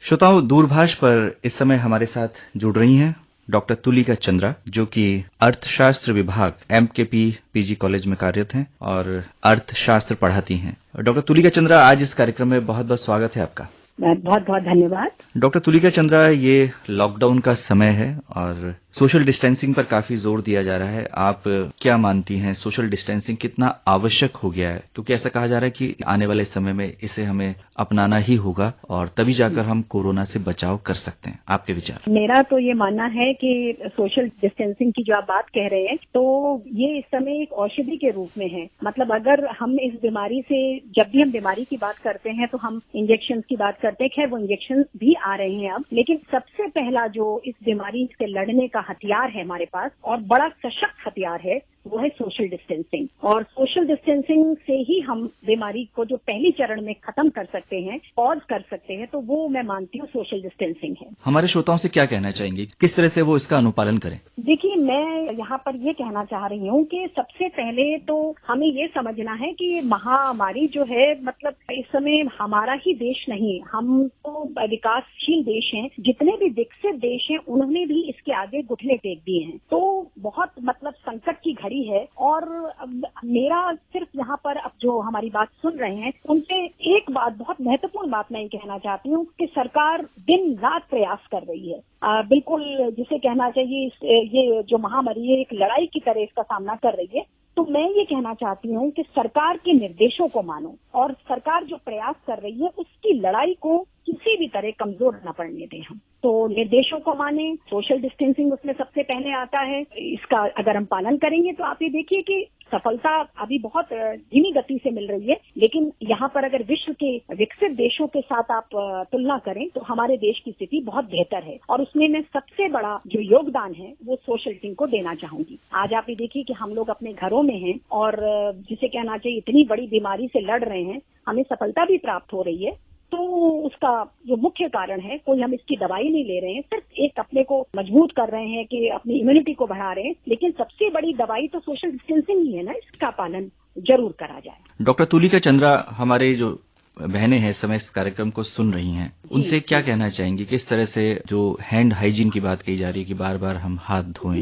श्रोताओं, दूरभाष पर इस समय हमारे साथ जुड़ रही हैं डॉक्टर तुलिका चंद्रा, जो कि अर्थशास्त्र विभाग एमकेपी पीजी कॉलेज में कार्यरत हैं और अर्थशास्त्र पढ़ाती हैं। डॉक्टर तुलिका चंद्रा, आज इस कार्यक्रम में बहुत बहुत स्वागत है आपका। बहुत बहुत धन्यवाद। डॉक्टर तुलिका चंद्रा, ये लॉकडाउन का समय है और सोशल डिस्टेंसिंग पर काफी जोर दिया जा रहा है। आप क्या मानती हैं, सोशल डिस्टेंसिंग कितना आवश्यक हो गया है? क्योंकि ऐसा कहा जा रहा है कि आने वाले समय में इसे हमें अपनाना ही होगा और तभी जाकर हम कोरोना से बचाव कर सकते हैं। आपके विचार? मेरा तो ये मानना है कि सोशल डिस्टेंसिंग की जो आप बात कह रहे हैं, तो ये इस समय एक औषधि के रूप में है। मतलब अगर हम इस बीमारी से, जब भी हम बीमारी की बात करते हैं तो हम इंजेक्शन की बात करते हैं। खैर, वो इंजेक्शन भी आ रहे हैं अब, लेकिन सबसे पहला जो इस बीमारी से लड़ने का हथियार है हमारे पास, और बड़ा सशक्त हथियार है, वो है सोशल डिस्टेंसिंग। और सोशल डिस्टेंसिंग से ही हम बीमारी को जो पहली चरण में खत्म कर सकते हैं, पॉज कर सकते हैं, तो वो मैं मानती हूँ सोशल डिस्टेंसिंग है। हमारे श्रोताओं से क्या कहना चाहेंगे, किस तरह से वो इसका अनुपालन करें? देखिए, मैं यहाँ पर ये कहना चाह रही हूँ कि सबसे पहले तो हमें ये समझना है कि महामारी जो है, मतलब इस समय हमारा ही देश नहीं, हम तो विकासशील देश हैं, जितने भी विकसित देश हैं उन्होंने भी इसके आगे घुटने टेक दिए हैं। तो बहुत मतलब संकट की घड़ी है। और मेरा सिर्फ यहाँ पर अब जो हमारी बात सुन रहे हैं उनसे एक बात, बहुत महत्वपूर्ण बात मैं ये कहना चाहती हूँ कि सरकार दिन रात प्रयास कर रही है। बिल्कुल जिसे कहना चाहिए, ये जो महामारी है एक लड़ाई की तरह इसका सामना कर रही है। तो मैं ये कहना चाहती हूँ कि सरकार के निर्देशों को मानो, और सरकार जो प्रयास कर रही है उसकी लड़ाई को किसी भी तरह कमजोर न पड़ने दें हम। तो निर्देशों को माने, सोशल डिस्टेंसिंग उसमें सबसे पहले आता है। इसका अगर हम पालन करेंगे तो आप ये देखिए कि सफलता अभी बहुत धीमी गति से मिल रही है, लेकिन यहाँ पर अगर विश्व के विकसित देशों के साथ आप तुलना करें तो हमारे देश की स्थिति बहुत बेहतर है। और उसमें मैं सबसे बड़ा जो योगदान है वो सोशल डिस्टेंसिंग को देना चाहूंगी। आज आप ये देखिए कि हम लोग अपने घरों में हैं और जिसे कहना चाहिए इतनी बड़ी बीमारी से लड़ रहे हैं, हमें सफलता भी प्राप्त हो रही है। तो उसका जो मुख्य कारण है, कोई हम इसकी दवाई नहीं ले रहे हैं, सिर्फ एक अपने को मजबूत कर रहे हैं कि अपनी इम्यूनिटी को बढ़ा रहे हैं, लेकिन सबसे बड़ी दवाई तो सोशल डिस्टेंसिंग ही है ना, इसका पालन जरूर करा जाए। डॉक्टर तुलिका चंद्रा, हमारे जो बहनें हैं इस समय इस कार्यक्रम को सुन रही हैं, उनसे क्या कहना चाहेंगी? किस तरह से जो हैंड हाइजीन की बात कही जा रही है कि बार बार हम हाथ धोएं,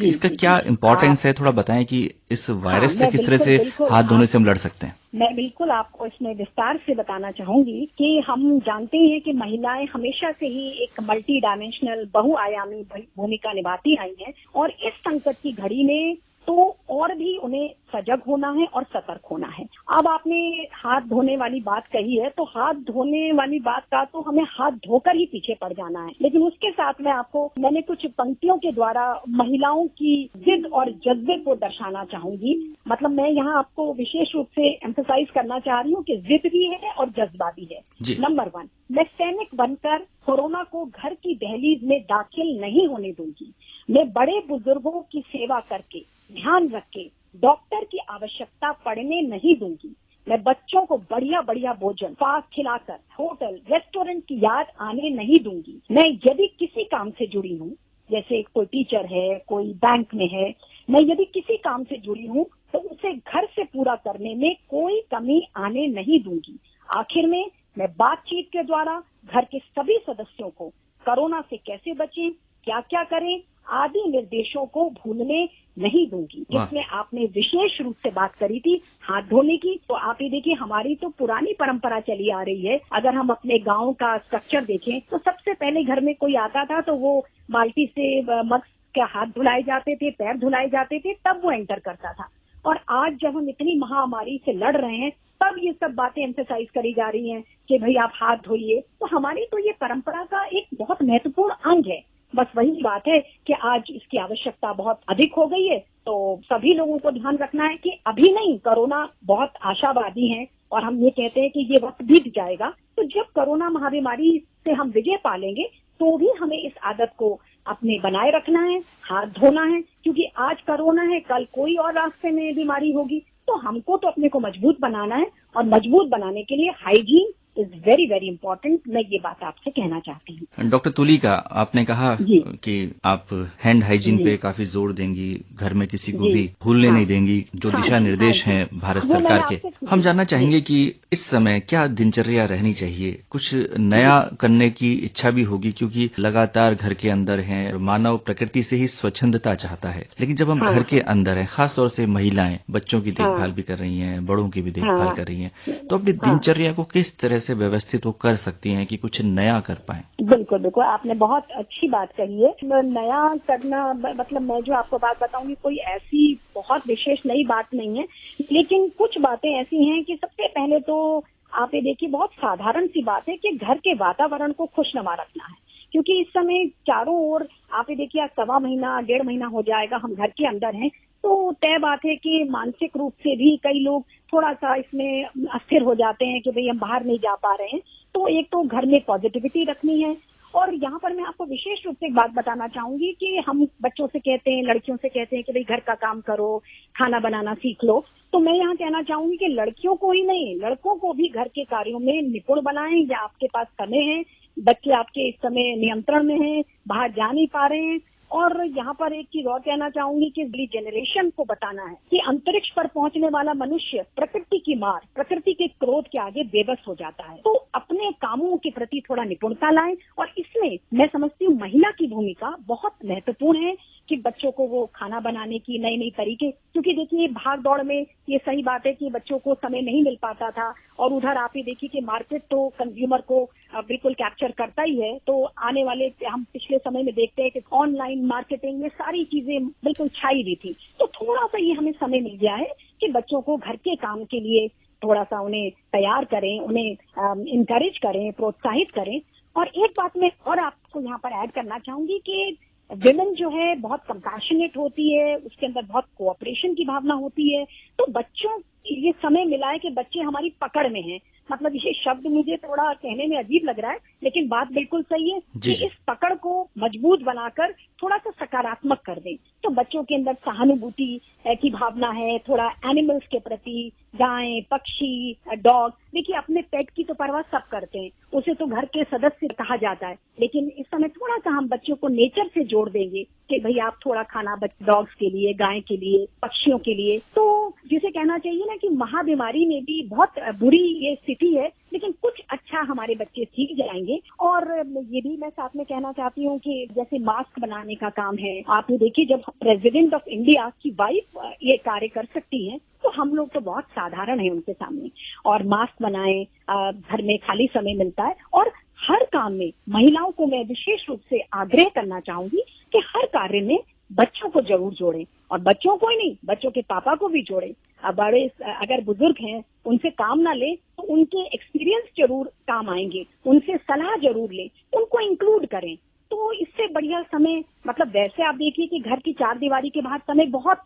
इसका क्या इम्पोर्टेंस है? थोड़ा बताएं कि इस वायरस से किस तरह से हाथ धोने से हम लड़ सकते हैं। मैं बिल्कुल आपको इसमें विस्तार से बताना चाहूंगी कि हम जानते हैं कि महिलाएं हमेशा से ही एक मल्टी डायमेंशनल, बहुआयामी भूमिका निभाती आई हैं, और इस संकट की घड़ी में तो और भी उन्हें सजग होना है और सतर्क होना है। अब आपने हाथ धोने वाली बात कही है, तो हाथ धोने वाली बात का तो हमें हाथ धोकर ही पीछे पड़ जाना है, लेकिन उसके साथ में मैंने कुछ पंक्तियों के द्वारा महिलाओं की जिद और जज्बे को दर्शाना चाहूंगी। मतलब मैं यहाँ आपको विशेष रूप से एम्फसाइज करना चाह रही हूँ कि जिद भी है और जज्बा भी है। नंबर 1, मैं सैनिक बनकर कोरोना को घर की दहलीज में दाखिल नहीं होने दूंगी। मैं बड़े बुजुर्गों की सेवा करके, ध्यान रख के डॉक्टर की आवश्यकता पड़ने नहीं दूंगी। मैं बच्चों को बढ़िया बढ़िया भोजन फास्ट खिलाकर होटल रेस्टोरेंट की याद आने नहीं दूंगी। मैं यदि किसी काम से जुड़ी हूँ, जैसे कोई टीचर है, कोई बैंक में है, मैं यदि किसी काम से जुड़ी हूँ तो उसे घर से पूरा करने में कोई कमी आने नहीं दूंगी। आखिर में मैं बातचीत के द्वारा घर के सभी सदस्यों को कोरोना से कैसे बचें, क्या क्या करें आदि निर्देशों को भूलने नहीं दूंगी। जिसमें आपने विशेष रूप से बात करी थी हाथ धोने की, तो आप ये देखिए हमारी तो पुरानी परंपरा चली आ रही है। अगर हम अपने गांव का स्ट्रक्चर देखें तो सबसे पहले घर में कोई आता था तो वो बाल्टी से मग के हाथ धुलाए जाते थे, पैर धुलाए जाते थे, तब वो एंटर करता था। और आज जब हम इतनी महामारी से लड़ रहे हैं तब ये सब बातें एम्फसाइज करी जा रही हैं कि भाई आप हाथ धोइए। तो हमारी तो ये परंपरा का एक बहुत महत्वपूर्ण अंग है। बस वही बात है कि आज इसकी आवश्यकता बहुत अधिक हो गई है, तो सभी लोगों को ध्यान रखना है कि अभी नहीं, कोरोना बहुत आशावादी है और हम ये कहते हैं कि ये वक्त बीत जाएगा। तो जब कोरोना महाबीमारी से हम विजय पालेंगे तो भी हमें इस आदत को अपने बनाए रखना है, हाथ धोना है, क्योंकि आज कोरोना है, कल कोई और रास्ते में बीमारी होगी। तो हमको तो अपने को मजबूत बनाना है, और मजबूत बनाने के लिए hygiene is very very important. मैं ये बात आपसे कहना चाहती हूँ। डॉक्टर तुलिका, आपने कहा कि आप हैंड हाइजीन पे काफी जोर देंगी, घर में किसी को भी भूलने नहीं देंगी, जो दिशा निर्देश हैं भारत सरकार के। हम जानना चाहेंगे कि इस समय क्या दिनचर्या रहनी चाहिए? कुछ नया करने की इच्छा भी होगी, क्योंकि लगातार घर के अंदर हैं, मानव प्रकृति से ही स्वच्छंदता चाहता है। लेकिन जब हम घर के अंदर हैं, खास तौर से महिलाएं बच्चों की देखभाल भी कर रही हैं, बड़ों की भी देखभाल कर रही हैं, तो अपनी दिनचर्या को किस तरह से व्यवस्थित वो कर सकती हैं कि कुछ नया कर पाएं? बिल्कुल बिल्कुल, आपने बहुत अच्छी बात कही है। नया करना मतलब मैं जो आपको बात बताऊंगी कोई ऐसी बहुत विशेष नई बात नहीं है, लेकिन कुछ बातें ऐसी हैं कि सबसे पहले तो आप ये देखिए बहुत साधारण सी बात है कि घर के वातावरण को खुशनुमा रखना है, क्योंकि इस समय चारों ओर आप ये देखिए 1.25 महीना हो जाएगा हम घर के अंदर हैं, तो तय बात है कि मानसिक रूप से भी कई लोग थोड़ा सा इसमें अस्थिर हो जाते हैं कि भाई हम बाहर नहीं जा पा रहे हैं। तो एक तो घर में पॉजिटिविटी रखनी है। और यहाँ पर मैं आपको विशेष रूप से एक बात बताना चाहूंगी कि हम बच्चों से कहते हैं, लड़कियों से कहते हैं कि भाई घर का काम करो, खाना बनाना सीख लो। तो मैं यहाँ कहना चाहूंगी कि लड़कियों को ही नहीं, लड़कों को भी घर के कार्यों में निपुण बनाएं। या आपके पास समय है, बच्चे आपके इस समय नियंत्रण में हैं, बाहर जा नहीं पा रहे हैं। और यहाँ पर एक चीज और कहना चाहूंगी कि अगली जनरेशन को बताना है कि अंतरिक्ष पर पहुंचने वाला मनुष्य प्रकृति की मार, प्रकृति के क्रोध के आगे बेबस हो जाता है। तो अपने कामों के प्रति थोड़ा निपुणता लाएं। और इसमें मैं समझती हूँ महिला की भूमिका बहुत महत्वपूर्ण है कि बच्चों को वो खाना बनाने की नई नई तरीके, क्योंकि देखिए भाग दौड़ में ये सही बात है कि बच्चों को समय नहीं मिल पाता था। और उधर आप ये देखिए कि मार्केट तो कंज्यूमर को बिल्कुल कैप्चर करता ही है। तो आने वाले हम पिछले समय में देखते हैं कि ऑनलाइन मार्केटिंग में सारी चीजें बिल्कुल छाई हुई थी। तो थोड़ा सा ये हमें समय मिल गया है कि बच्चों को घर के काम के लिए थोड़ा सा उन्हें तैयार करें, उन्हें इनकरेज करें, प्रोत्साहित करें। और एक बात मैं और आपको यहाँ पर ऐड करना चाहूंगी कि विमेन जो है बहुत कंपैशनेट होती है, उसके अंदर बहुत कोऑपरेशन की भावना होती है। तो बच्चों ये समय मिला है कि बच्चे हमारी पकड़ में हैं। मतलब ये शब्द मुझे थोड़ा कहने में अजीब लग रहा है, लेकिन बात बिल्कुल सही है कि इस पकड़ को मजबूत बनाकर थोड़ा सा सकारात्मक कर दें। तो बच्चों के अंदर सहानुभूति की भावना है, थोड़ा एनिमल्स के प्रति, गाय, पक्षी, डॉग, देखिए अपने पेट की तो परवाह सब करते हैं, उसे तो घर के सदस्य कहा जाता है। लेकिन इस समय थोड़ा सा हम बच्चों को नेचर से जोड़ देंगे कि भाई आप थोड़ा खाना डॉग्स के लिए, गाय के लिए, पक्षियों के लिए। तो जिसे कहना चाहिए ना कि महाबीमारी में भी बहुत बुरी ये स्थिति है, लेकिन कुछ अच्छा हमारे बच्चे सीख जाएंगे। और ये भी मैं साथ में कहना चाहती हूँ कि जैसे मास्क बनाने का काम है, आप ये देखिए जब प्रेसिडेंट ऑफ इंडिया की वाइफ ये कार्य कर सकती है, तो हम लोग तो बहुत साधारण हैं उनके सामने। और मास्क बनाएं, घर में खाली समय मिलता है। और हर काम में महिलाओं को मैं विशेष रूप से आग्रह करना चाहूंगी कि हर कार्य में बच्चों को जरूर जोड़ें। और बच्चों को ही नहीं, बच्चों के पापा को भी जोड़ें। बड़े अगर बुजुर्ग हैं, उनसे काम ना ले तो उनके एक्सपीरियंस जरूर काम आएंगे, उनसे सलाह जरूर लें, उनको इंक्लूड करें। तो इससे बढ़िया समय, मतलब वैसे आप देखिए कि घर की चार दीवारी के बाहर समय बहुत,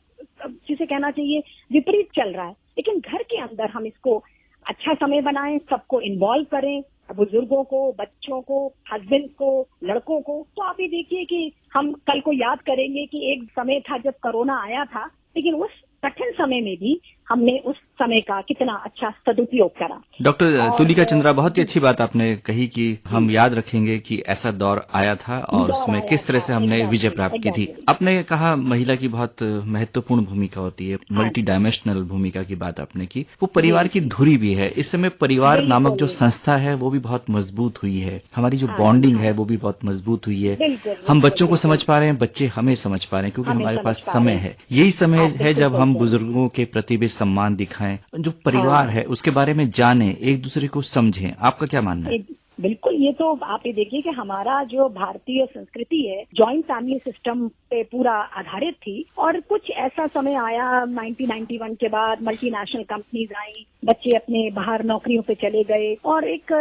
जिसे कहना चाहिए, विपरीत चल रहा है। लेकिन घर के अंदर हम इसको अच्छा समय बनाएं, सबको इन्वॉल्व करें, बुजुर्गों को, बच्चों को, हस्बैंड को, लड़कों को। तो आप ये देखिए कि हम कल को याद करेंगे कि एक समय था जब कोरोना आया था, लेकिन उस कठिन समय में भी हमने उस समय का कितना अच्छा सदुपयोग करा। डॉक्टर तुलिका चंद्रा, बहुत ही अच्छी बात आपने कही कि हम याद रखेंगे कि ऐसा दौर आया था और उसमें किस तरह से हमने विजय प्राप्त की थी। आपने कहा महिला की बहुत महत्वपूर्ण भूमिका होती है, मल्टी डायमेंशनल भूमिका की बात आपने की। वो परिवार की धुरी भी है। इस समय परिवार नामक जो संस्था है वो भी बहुत मजबूत हुई है, हमारी जो बॉन्डिंग है वो भी बहुत मजबूत हुई है। हम बच्चों को समझ पा रहे हैं, बच्चे हमें समझ पा रहे हैं, क्योंकि हमारे पास समय है। यही समय है जब हम बुजुर्गों के प्रति भी सम्मान दिखाएं, जो परिवार है उसके बारे में जानें, एक दूसरे को समझें। आपका क्या मानना है? बिल्कुल, ये तो आप ये देखिए कि हमारा जो भारतीय संस्कृति है जॉइंट फैमिली सिस्टम पे पूरा आधारित थी। और कुछ ऐसा समय आया 1991 के बाद, मल्टीनेशनल कंपनीज आई, बच्चे अपने बाहर नौकरियों पे चले गए। और एक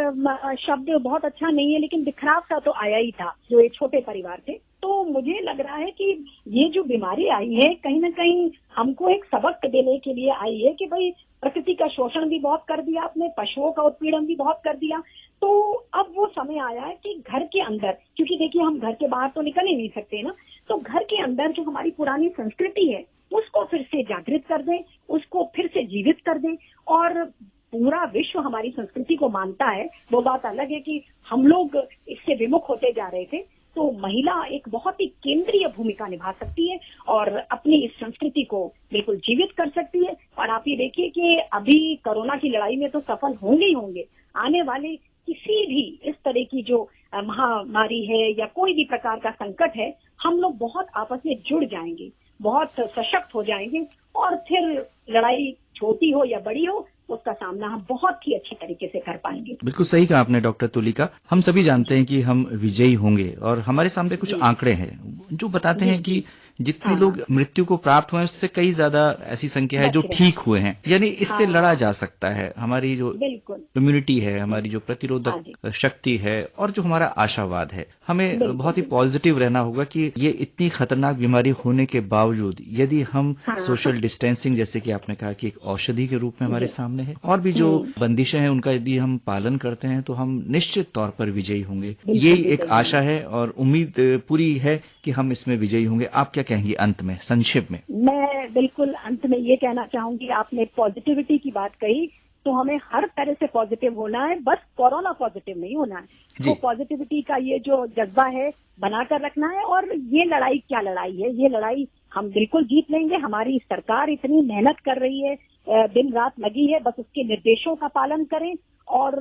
शब्द बहुत अच्छा नहीं है, लेकिन बिखराव सा तो आया ही था, जो ये छोटे परिवार थे। तो मुझे लग रहा है कि ये जो बीमारी आई है कहीं ना कहीं हमको एक सबक देने के लिए आई है कि भाई प्रकृति का शोषण भी बहुत कर दिया आपने, पशुओं का उत्पीड़न भी बहुत कर दिया। तो अब वो समय आया है कि घर के अंदर, क्योंकि देखिए हम घर के बाहर तो निकल ही नहीं सकते ना, तो घर के अंदर जो हमारी पुरानी संस्कृति है उसको फिर से जागृत कर दें, उसको फिर से जीवित कर दें। और पूरा विश्व हमारी संस्कृति को मानता है, वो बात अलग है कि हम लोग इससे विमुख होते जा रहे थे। तो महिला एक बहुत ही केंद्रीय भूमिका निभा सकती है और अपनी इस संस्कृति को बिल्कुल जीवित कर सकती है। और आप ये देखिए कि अभी कोरोना की लड़ाई में तो सफल होंगे ही होंगे। आने वाले किसी भी इस तरह की जो महामारी है या कोई भी प्रकार का संकट है, हम लोग बहुत आपस में जुड़ जाएंगे, बहुत सशक्त हो जाएंगे और फिर लड़ाई छोटी हो या बड़ी हो, उसका सामना हम बहुत ही अच्छी तरीके से कर पाएंगे। बिल्कुल सही कहा आपने डॉक्टर तुलिका। हम सभी जानते हैं कि हम विजयी होंगे और हमारे सामने कुछ आंकड़े हैं जो बताते हैं कि जितने लोग मृत्यु को प्राप्त हुए हैं उससे कई ज्यादा ऐसी संख्या है जो ठीक हुए हैं। यानी इससे लड़ा जा सकता है। हमारी जो इम्यूनिटी है, हमारी जो प्रतिरोधक शक्ति है और जो हमारा आशावाद है, हमें बहुत ही पॉजिटिव रहना होगा कि ये इतनी खतरनाक बीमारी होने के बावजूद यदि हम सोशल डिस्टेंसिंग, जैसे कि आपने कहा कि एक औषधि के रूप में हमारे सामने है, और भी जो बंदिशें हैं उनका यदि हम पालन करते हैं तो हम निश्चित तौर पर विजयी होंगे। ये एक आशा है और उम्मीद पूरी है कि हम इसमें विजयी होंगे। आप क्या कहेंगी अंत में, संक्षेप में? मैं बिल्कुल अंत में ये कहना चाहूंगी, आपने पॉजिटिविटी की बात कही, तो हमें हर तरह से पॉजिटिव होना है, बस कोरोना पॉजिटिव नहीं होना है। तो पॉजिटिविटी का ये जो जज्बा है बनाकर रखना है। और ये लड़ाई क्या लड़ाई है, ये लड़ाई हम बिल्कुल जीत लेंगे। हमारी सरकार इतनी मेहनत कर रही है, दिन रात लगी है, बस उसके निर्देशों का पालन करें और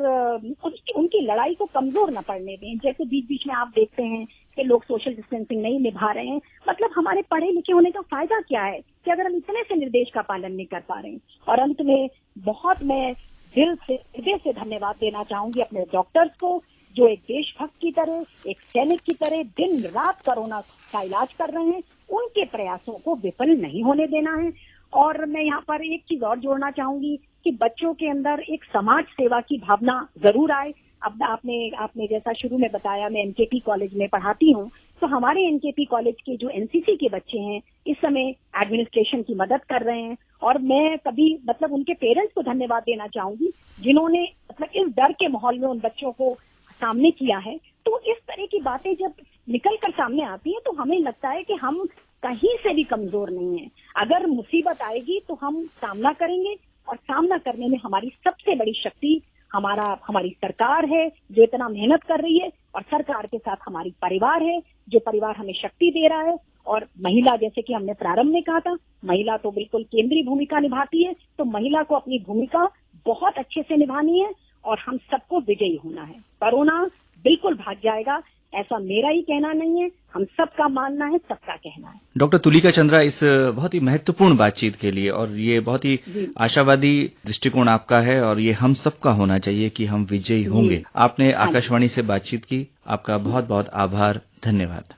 उनकी लड़ाई को कमजोर न पड़ने दें। जैसे बीच बीच में आप देखते हैं कि लोग सोशल डिस्टेंसिंग नहीं निभा रहे हैं, मतलब हमारे पढ़े लिखे होने का फायदा क्या है कि अगर हम इतने से निर्देश का पालन नहीं कर पा रहे हैं। और अंत में बहुत मैं दिल से हृदय से धन्यवाद देना चाहूंगी अपने डॉक्टर्स को, जो एक देशभक्त की तरह, एक सैनिक की तरह दिन रात कोरोना का इलाज कर रहे हैं। उनके प्रयासों को विफल नहीं होने देना है। और मैं यहाँ पर एक चीज और जोड़ना चाहूंगी कि बच्चों के अंदर एक समाज सेवा की भावना जरूर आए। अब आपने जैसा शुरू में बताया, मैं एनकेपी कॉलेज में पढ़ाती हूँ, तो हमारे एनकेपी कॉलेज के जो एनसीसी के बच्चे हैं इस समय एडमिनिस्ट्रेशन की मदद कर रहे हैं। और मैं कभी उनके पेरेंट्स को धन्यवाद देना चाहूंगी जिन्होंने इस डर के माहौल में उन बच्चों को सामने किया है। तो इस तरह की बातें जब निकल कर सामने आती हैं तो हमें लगता है कि हम कहीं से भी कमजोर नहीं है। अगर मुसीबत आएगी तो हम सामना करेंगे और सामना करने में हमारी सबसे बड़ी शक्ति हमारी सरकार है जो इतना मेहनत कर रही है, और सरकार के साथ हमारी परिवार है जो परिवार हमें शक्ति दे रहा है, और महिला, जैसे कि हमने प्रारंभ में कहा था, महिला तो बिल्कुल केंद्रीय भूमिका निभाती है। तो महिला को अपनी भूमिका बहुत अच्छे से निभानी है और हम सबको विजयी होना है। कोरोना बिल्कुल भाग जाएगा, ऐसा मेरा ही कहना नहीं है, हम सबका मानना है, सबका कहना है। डॉक्टर तुलिका चंद्रा, इस बहुत ही महत्वपूर्ण बातचीत के लिए, और ये बहुत ही आशावादी दृष्टिकोण आपका है और ये हम सबका होना चाहिए कि हम विजयी होंगे। आपने आकाशवाणी से बातचीत की, आपका बहुत बहुत आभार, धन्यवाद।